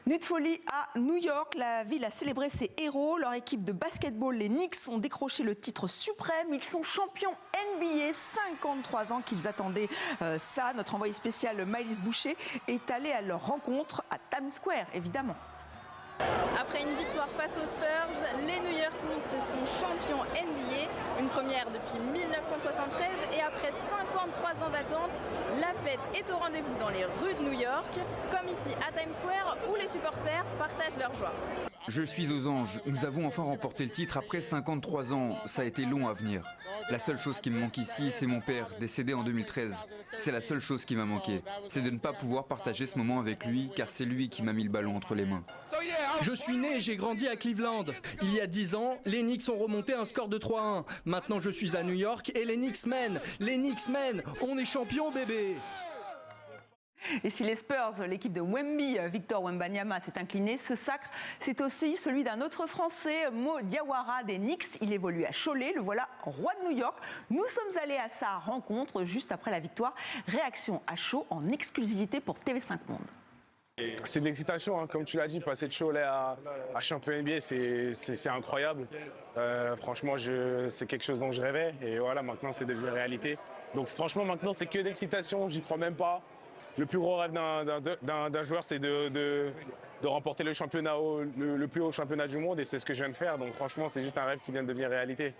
Nuit de folie à New York, la ville a célébré ses héros. Leur équipe de basketball, les Knicks, ont décroché le titre suprême. Ils sont champions NBA, 53 ans qu'ils attendaient ça. Notre envoyé spécial Maëlys Boucher est allé à leur rencontre à Times Square, évidemment. Après une victoire face aux Spurs, les New York Knicks sont champions NBA, une première depuis 1973 et après 53 ans d'attente, la fête est au rendez-vous dans les rues de New York, comme ici à Times Square où les supporters partagent leur joie. Je suis aux anges, nous avons enfin remporté le titre après 53 ans, ça a été long à venir. La seule chose qui me manque ici, c'est mon père, décédé en 2013. C'est la seule chose qui m'a manqué, c'est de ne pas pouvoir partager ce moment avec lui, car c'est lui qui m'a mis le ballon entre les mains. Je suis né et j'ai grandi à Cleveland. Il y a 10 ans, les Knicks ont remonté un score de 3-1. Maintenant je suis à New York et les Knicks mènent. Les Knicks mènent, on est champions bébé. Et si les Spurs, l'équipe de Wemby, Victor Wembanyama, s'est inclinée, ce sacre, c'est aussi celui d'un autre Français, Mo Diawara des Knicks. Il évolue à Cholet, le voilà roi de New York. Nous sommes allés à sa rencontre juste après la victoire. Réaction à chaud en exclusivité pour TV5 Monde. C'est de l'excitation, hein. Comme tu l'as dit, passer de Cholet à champion NBA, c'est incroyable. Franchement, c'est quelque chose dont je rêvais et voilà, maintenant c'est devenu réalité. Donc franchement, maintenant c'est que d'excitation, j'y crois même pas. Le plus gros rêve d'un joueur, c'est de remporter le championnat, le plus haut championnat du monde et c'est ce que je viens de faire. Donc franchement, c'est juste un rêve qui vient de devenir réalité.